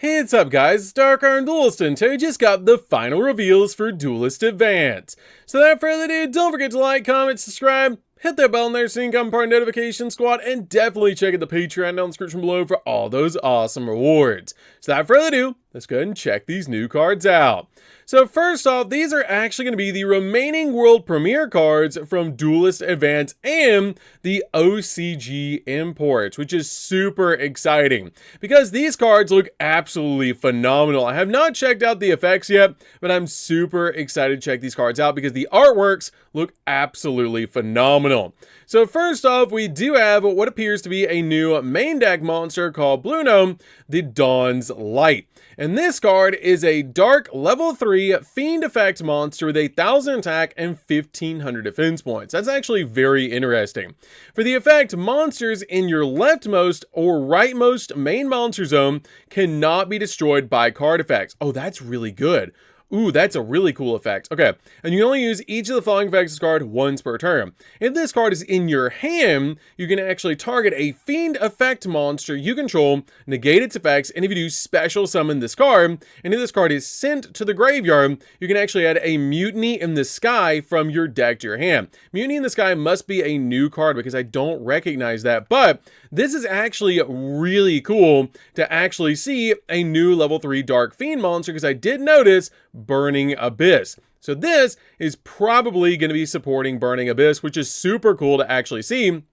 Hey, what's up guys, it's DarkArmedDuelist, and today just got the final reveals for Duelist Advance. So without further ado, don't forget to like, comment, subscribe, hit that bell in there so you can become part of the notification squad, and definitely check out the Patreon down in the description below for all those awesome rewards. So without further ado, let's go ahead and check these new cards out. So first off, these are actually going to be the remaining world premiere cards from Duelist Advance and the OCG imports, which is super exciting because these cards look absolutely phenomenal. I have not checked out the effects yet, but I'm super excited to check these cards out because the artworks look absolutely phenomenal. So first off, we do have what appears to be a new main deck monster called Blue Gnome, the Dawn's Light. And this card is a dark level 3 fiend effect monster with 1,000 attack and 1,500 defense points. That's actually very interesting. For the effect, monsters in your leftmost or rightmost main monster zone cannot be destroyed by card effects. Oh, that's really good. Ooh, that's a really cool effect. Okay, and you can only use each of the following effects of this card once per turn. If this card is in your hand, you can actually target a fiend effect monster you control, negate its effects, and if you do, special summon this card. And if this card is sent to the graveyard, you can actually add a Mutiny in the Sky from your deck to your hand. Mutiny in the Sky must be a new card because I don't recognize that, but this is actually really cool to actually see a new level 3 Dark Fiend monster because I did notice Burning Abyss. So this is probably going to be supporting Burning Abyss, which is super cool to actually see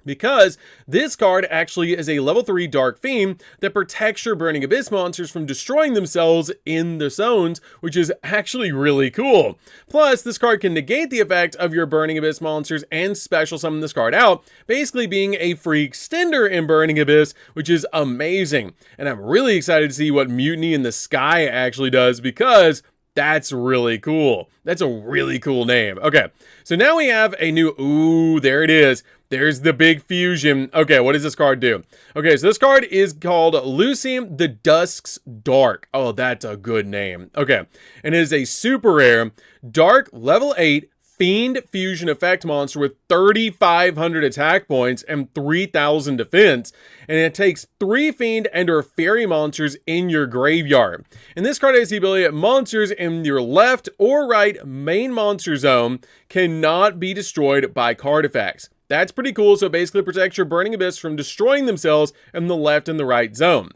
because this card actually is a level 3 Dark Fiend that protects your Burning Abyss monsters from destroying themselves in the zones, which is actually really cool. Plus, this card can negate the effect of your Burning Abyss monsters and special summon this card out, basically being a free extender in Burning Abyss, which is amazing. And I'm really excited to see what Mutiny in the Sky actually does because that's really cool. That's a really cool name. Okay, so now we have a new, ooh, there it is. There's the big fusion. Okay, what does this card do? Okay, so this card is called Lucy the Dusk's Dark. Oh, that's a good name. Okay, and it is a super rare, dark, level 8, Fiend Fusion effect monster with 3,500 attack points and 3,000 defense, and it takes 3 Fiend and or Fairy monsters in your graveyard. And this card has the ability that monsters in your left or right main monster zone cannot be destroyed by card effects. That's pretty cool, so it basically protects your Burning Abyss from destroying themselves in the left and the right zone.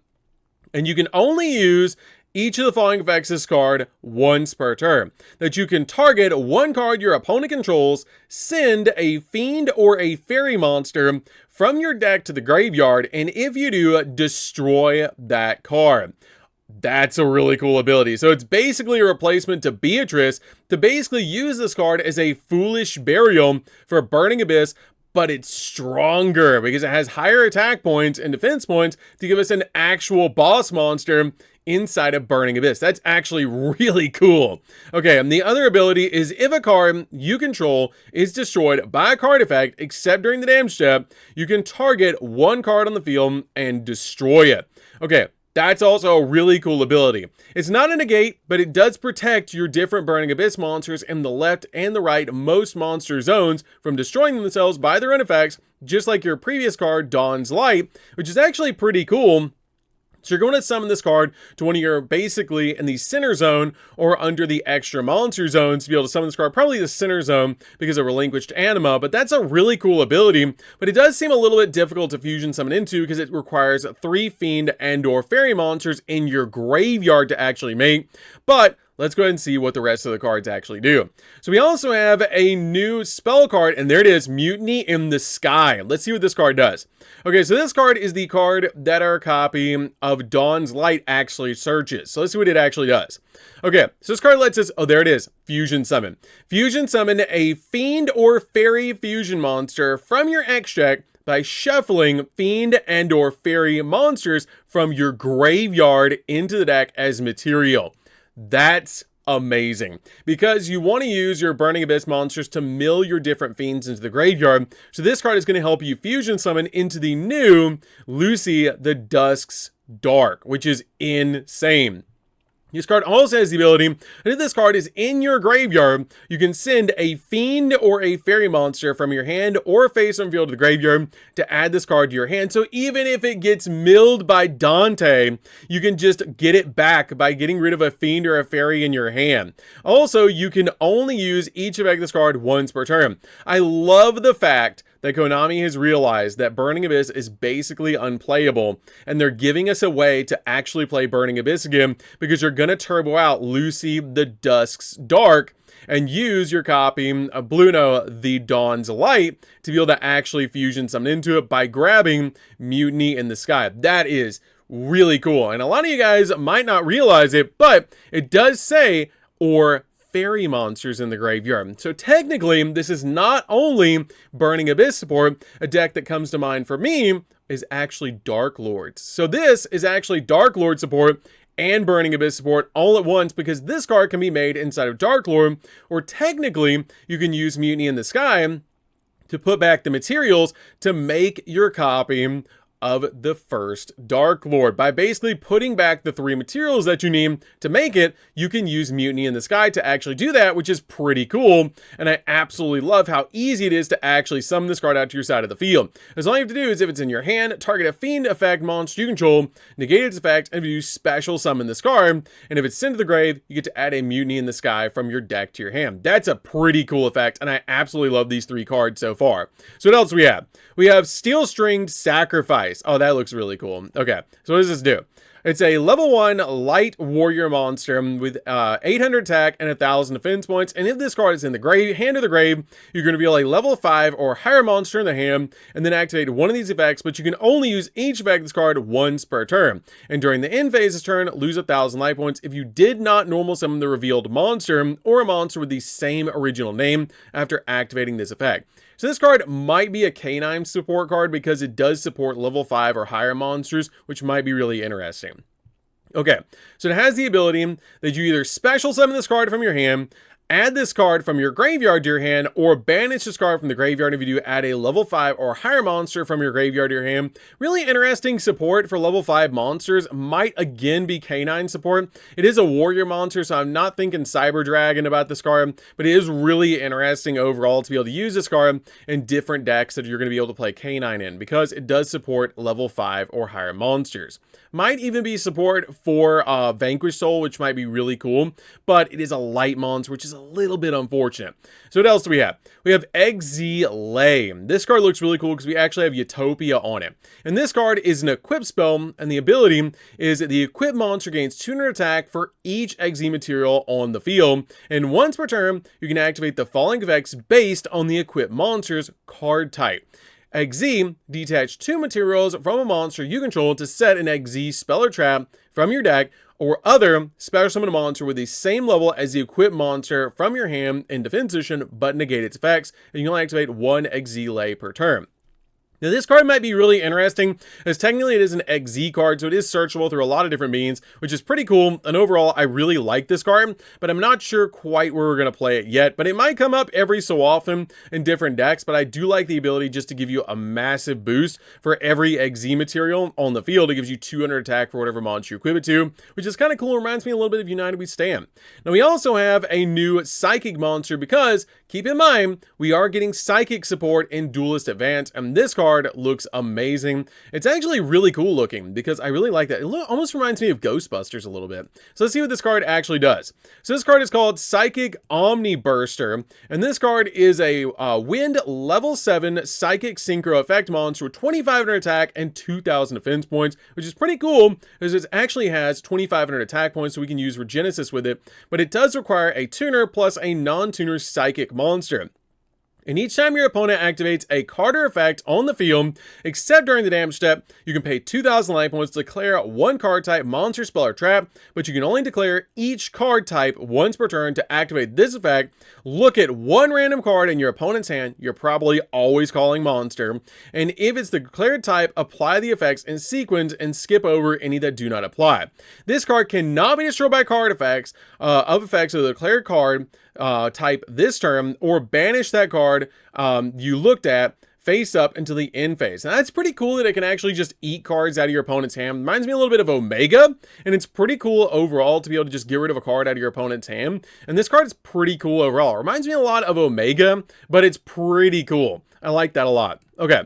And you can only use each of the following effects of this card once per turn. That you can target one card your opponent controls, send a Fiend or a Fairy monster from your deck to the graveyard, and if you do, destroy that card. That's a really cool ability. So it's basically a replacement to Beatrice to basically use this card as a Foolish Burial for Burning Abyss, but it's stronger because it has higher attack points and defense points to give us an actual boss monster inside of Burning Abyss. That's actually really cool. Okay, and the other ability is if a card you control is destroyed by a card effect, except during the damage step, you can target one card on the field and destroy it. Okay, that's also a really cool ability. It's not a negate, but it does protect your different Burning Abyss monsters in the left and the right most monster zones from destroying themselves by their own effects, just like your previous card, Dawn's Light, which is actually pretty cool. So you're going to summon this card to one of your, basically in the center zone or under the extra monster zones to be able to summon this card, probably the center zone because of relinquished anima, but that's a really cool ability, but it does seem a little bit difficult to fusion summon into because it requires 3 Fiend and or Fairy monsters in your graveyard to actually make, but let's go ahead and see what the rest of the cards actually do. So we also have a new spell card, and there it is, Mutiny in the Sky. Let's see what this card does. Okay, so this card is the card that our copy of Dawn's Light actually searches. So let's see what it actually does. Okay, so this card lets us, oh, there it is, Fusion Summon. Fusion Summon a Fiend or Fairy fusion monster from your X deck by shuffling Fiend and or Fairy monsters from your graveyard into the deck as material. That's amazing because you want to use your Burning Abyss monsters to mill your different fiends into the graveyard. So this card is going to help you fusion summon into the new Lucy the Dusk's Dark, which is insane. This card also has the ability, and if this card is in your graveyard, you can send a fiend or a fairy monster from your hand or face on field to the graveyard to add this card to your hand. So even if it gets milled by Dante, you can just get it back by getting rid of a fiend or a fairy in your hand. Also, you can only use each effect of this card once per turn. I love the fact that Konami has realized that Burning Abyss is basically unplayable, and they're giving us a way to actually play Burning Abyss again, because you're going to turbo out Lucy the Dusk's Dark and use your copy of Bluno the Dawn's Light to be able to actually fusion something into it by grabbing Mutiny in the Sky. That is really cool, and a lot of you guys might not realize it, but it does say, or fairy monsters in the graveyard. So technically, this is not only Burning Abyss support. A deck that comes to mind for me is actually Dark Lords. So this is actually Dark Lord support and Burning Abyss support all at once, because this card can be made inside of Dark Lord, or technically you can use Mutiny in the Sky to put back the materials to make your copy of the first Dark Lord. By basically putting back the 3 materials that you need to make it, you can use Mutiny in the Sky to actually do that, which is pretty cool. And I absolutely love how easy it is to actually summon this card out to your side of the field. As all you have to do is, if it's in your hand, target a fiend effect monster you control, negate its effect, and you special summon this card. And if it's sent to the grave, you get to add a Mutiny in the Sky from your deck to your hand. That's a pretty cool effect, and I absolutely love these 3 cards so far. So what else do we have? We have Steel Stringed Sacrifice. Oh, that looks really cool. Okay, so what does this do? It's a level 1 light warrior monster with 800 attack and 1,000 defense points. And if this card is in the hand of the grave, you're going to reveal a level 5 or higher monster in the hand and then activate one of these effects, but you can only use each effect of this card once per turn. And during the end phase of this turn, lose 1,000 life points if you did not normal summon the revealed monster or a monster with the same original name after activating this effect. So this card might be a canine support card because it does support level 5 or higher monsters, which might be really interesting. Okay, so it has the ability that you either special summon this card from your hand, add this card from your graveyard to your hand, or banish this card from the graveyard. If you do, add a level 5 or higher monster from your graveyard to your hand. Really interesting support for level 5 monsters. Might again be canine support. It is a warrior monster, so I'm not thinking Cyber Dragon about this card, but it is really interesting overall to be able to use this card in different decks that you're going to be able to play canine in, because it does support level 5 or higher monsters. Might even be support for Vanquish Soul, which might be really cool, but it is a light monster, which is a little bit unfortunate. So what else do we have? We have Exile. This card looks really cool because we actually have Utopia on it. And this card is an equip spell, and the ability is that the equipped monster gains 200 attack for each Exile material on the field. And once per turn, you can activate the following effects based on the equipped monster's card type. Exile, detach 2 materials from a monster you control to set an Exile spell or trap from your deck, or other special summon a monster with the same level as the equipped monster from your hand in defense position, but negate its effects, and you can only activate 1 Exile per turn. Now this card might be really interesting, as technically it is an XZ card, so it is searchable through a lot of different means, which is pretty cool, and overall I really like this card, but I'm not sure quite where we're going to play it yet, but it might come up every so often in different decks, but I do like the ability just to give you a massive boost for every XZ material on the field. It gives you 200 attack for whatever monster you equip it to, which is kind of cool. It reminds me a little bit of United We Stand. Now we also have a new Psychic monster, because keep in mind, we are getting Psychic support in Duelist Advance, and this card looks amazing. It's actually really cool looking, because I really like that. It almost reminds me of Ghostbusters a little bit. So let's see what this card actually does. So this card is called Psychic Omniburster, and this card is a Wind level 7 Psychic Synchro effect monster with 2,500 attack and 2,000 defense points, which is pretty cool because it actually has 2,500 attack points, so we can use Regenesis with it, but it does require a tuner plus a non-tuner Psychic monster. And each time your opponent activates a card or effect on the field, except during the damage step, you can pay 2,000 life points to declare one card type monster, spell, or trap, but you can only declare each card type once per turn. To activate this effect, look at one random card in your opponent's hand. You're probably always calling monster. And if it's the declared type, apply the effects in sequence and skip over any that do not apply. This card cannot be destroyed by card effects of the declared card type this turn, or banish that card you looked at face up until the end phase. Now that's pretty cool that it can actually just eat cards out of your opponent's hand. Reminds me a little bit of Omega, and it's pretty cool overall to be able to just get rid of a card out of your opponent's hand. And this card is pretty cool overall. It reminds me a lot of Omega, but it's pretty cool. I like that a lot. Okay.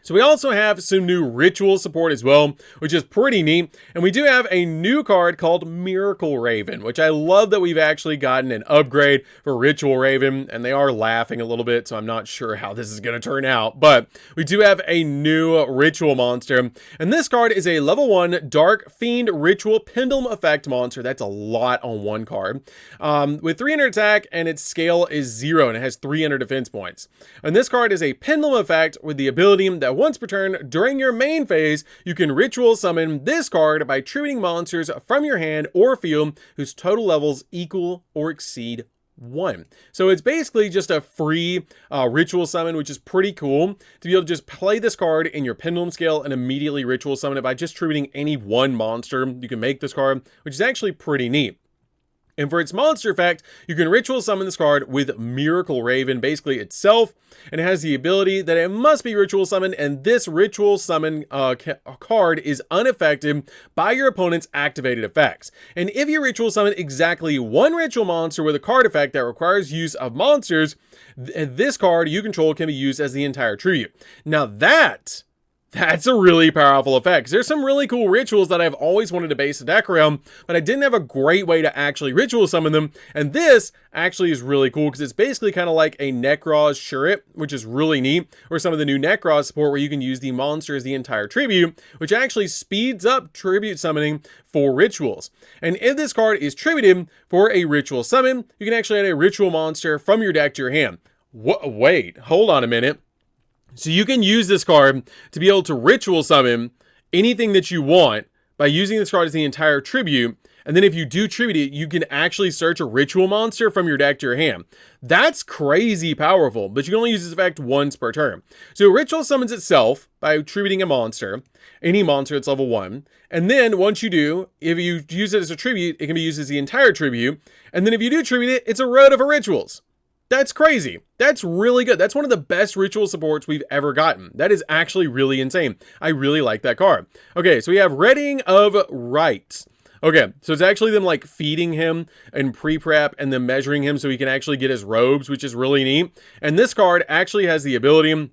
So we also have some new ritual support as well, which is pretty neat. And we do have a new card called Miracle Raven, which I love that we've actually gotten an upgrade for Ritual Raven. And they are laughing a little bit, so I'm not sure how this is going to turn out. But we do have a new ritual monster. And this card is a level 1 Dark Fiend Ritual Pendulum Effect monster. That's a lot on one card. With 300 attack, and its scale is 0, and it has 300 defense points. And this card is a pendulum effect with the ability that once per turn during your main phase, you can ritual summon this card by treating monsters from your hand or field whose total levels equal or exceed 1. So it's basically just a free ritual summon, which is pretty cool to be able to just play this card in your pendulum scale and immediately ritual summon it by just treating any one monster. You can make this card, which is actually pretty neat. And for its monster effect, you can ritual summon this card with Miracle Raven, basically itself, and it has the ability that it must be ritual summoned, and this ritual summon card is unaffected by your opponent's activated effects. And if you ritual summon exactly one ritual monster with a card effect that requires use of monsters, this card you control can be used as the entire tribute. Now that's a really powerful effect, because there's some really cool rituals that I've always wanted to base a deck around, but I didn't have a great way to actually ritual summon them, and this actually is really cool, because it's basically kind of like a Nekroz Shurit, which is really neat, or some of the new Nekroz support where you can use the monster as the entire tribute, which actually speeds up tribute summoning for rituals. And if this card is tributed for a ritual summon, you can actually add a ritual monster from your deck to your hand. Wait, hold on a minute. So you can use this card to be able to ritual summon anything that you want by using this card as the entire tribute. And then if you do tribute it, you can actually search a ritual monster from your deck to your hand. That's crazy powerful, but you can only use this effect once per turn. So ritual summons itself by tributing a monster, any monster that's level 1. And then once you do, if you use it as a tribute, it can be used as the entire tribute. And then if you do tribute it, it's a road of rituals. That's crazy. That's really good. That's one of the best ritual supports we've ever gotten. That is actually really insane. I really like that card. Okay, so we have Readying of Rites. Okay, so it's actually them like feeding him and pre-prep and then measuring him so he can actually get his robes, which is really neat. And this card actually has the ability,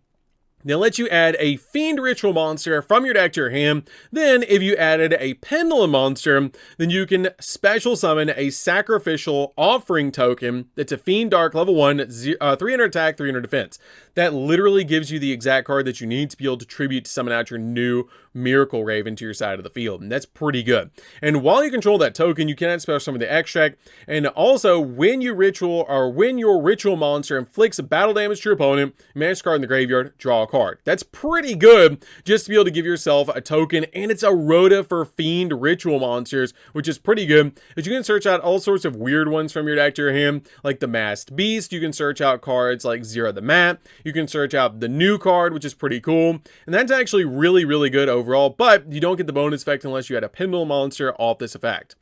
they'll let you add a Fiend Ritual monster from your deck to your hand. Then, if you added a Pendulum monster, then you can special summon a Sacrificial Offering token that's a Fiend Dark level 1, 300 attack, 300 defense. That literally gives you the exact card that you need to be able to tribute to summon out your new Miracle Raven to your side of the field. And that's pretty good. And while you control that token, you cannot special summon the extract. And also, when you ritual, or when your ritual monster inflicts battle damage to your opponent, manage card in the graveyard, draw a card. That's pretty good just to be able to give yourself a token, and it's a Rhoda for Fiend ritual monsters, which is pretty good. But you can search out all sorts of weird ones from your deck to your hand, like the Masked Beast. You can search out cards like Zero the Mat. You can search out the new card, which is pretty cool. And that's actually really, really good overall, but you don't get the bonus effect unless you add a Pendulum monster off this effect.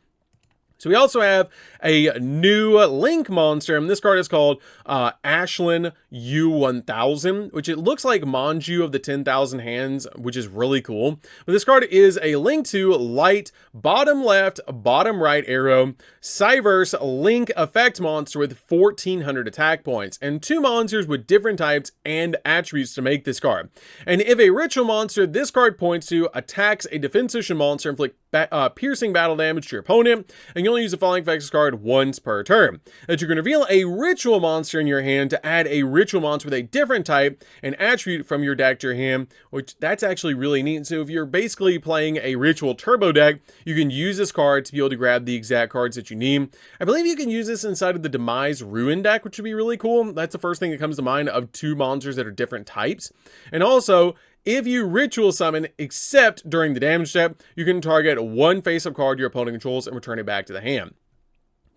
So we also have a new Link monster, and this card is called Ashlyn U1000, which it looks like Manju of the 10,000 Hands, which is really cool. But this card is a Link to Light, bottom left, bottom right arrow, Cyverse Link effect monster with 1,400 attack points, and 2 monsters with different types and attributes to make this card. And if a ritual monster this card points to attacks a defensive monster, inflict piercing battle damage to your opponent, and you only use the following effects card once per turn. That you can reveal a ritual monster in your hand to add a ritual monster with a different type and attribute from your deck to your hand, which that's actually really neat. So if you're basically playing a ritual turbo deck, you can use this card to be able to grab the exact cards that you need. I believe you can use this inside of the Demise Ruin deck, which would be really cool. That's the first thing that comes to mind of 2 monsters that are different types. And also, if you ritual summon, except during the damage step, you can target one face-up card your opponent controls and return it back to the hand.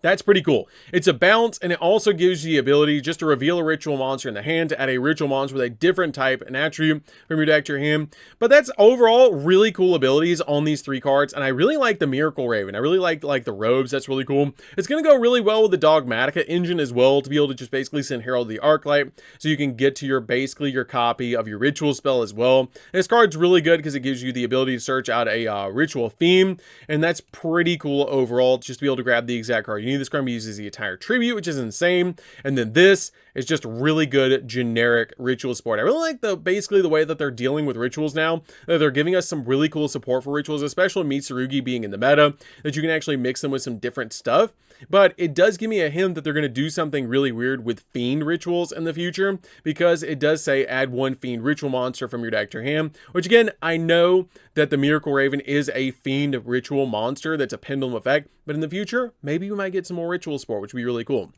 That's pretty cool. It's a bounce, and it also gives you the ability just to reveal a ritual monster in the hand, to add a ritual monster with a different type and attribute from your deck to your hand. But that's overall really cool abilities on these 3 cards, and I really like the Miracle Raven. I really like the robes. That's really cool. It's going to go really well with the Dogmatica engine as well, to be able to just basically send Herald of the Arclight, so you can get to your basically your copy of your ritual spell as well. And this card's really good because it gives you the ability to search out a ritual theme, and that's pretty cool overall, just to be able to grab the exact card you need. This card uses the entire tribute, which is insane. And then this is just really good generic ritual support. I really like basically the way that they're dealing with rituals now. That they're giving us some really cool support for rituals, especially Mitsurugi being in the meta, that you can actually mix them with some different stuff. But it does give me a hint that they're going to do something really weird with Fiend rituals in the future, because it does say add 1 Fiend ritual monster from your deck to your hand, which again, I know that the Miracle Raven is a Fiend ritual monster that's a pendulum effect, but in the future, maybe we might get some more ritual support, which would be really cool.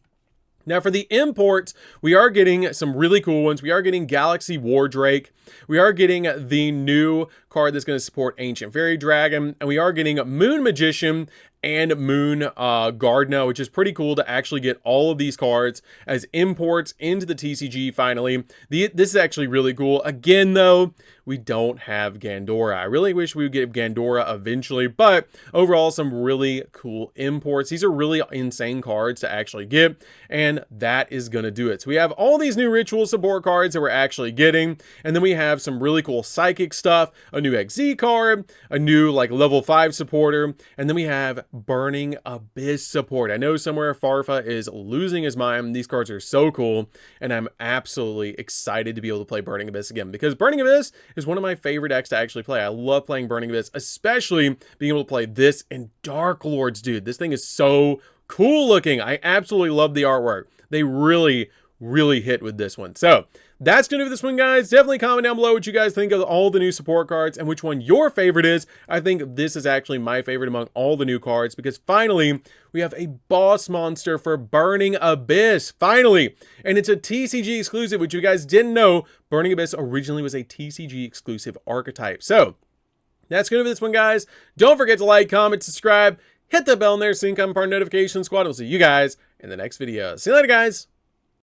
Now for the imports, we are getting some really cool ones. We are getting Galaxy Wardrake. We are getting the new card that's going to support Ancient Fairy Dragon. And we are getting Moon Magician and Moon Gardna, which is pretty cool to actually get all of these cards as imports into the TCG finally. This is actually really cool. Again, though, we don't have Gandora. I really wish we would get Gandora eventually, but overall, some really cool imports. These are really insane cards to actually get, and that is going to do it. So we have all these new ritual support cards that we're actually getting, and then we have some really cool psychic stuff, a new XZ card, a new like level 5 supporter, and then we have Burning Abyss support. I know somewhere Farfa is losing his mind. These cards are so cool, and I'm absolutely excited to be able to play Burning Abyss again, because Burning Abyss is one of my favorite decks to actually play. I love playing Burning Abyss, especially being able to play this in Dark Lords, dude. This thing is so cool looking. I absolutely love the artwork. They really hit with this one. So that's going to do this one, guys. Definitely comment down below what you guys think of all the new support cards and which one your favorite is. I think this is actually my favorite among all the new cards, because finally we have a boss monster for Burning Abyss. Finally. And it's a TCG exclusive, which you guys didn't know. Burning Abyss originally was a TCG exclusive archetype. So that's going to do this one, guys. Don't forget to like, comment, subscribe, hit the bell in there so you can become part of Notification Squad. We'll see you guys in the next video. See you later, guys.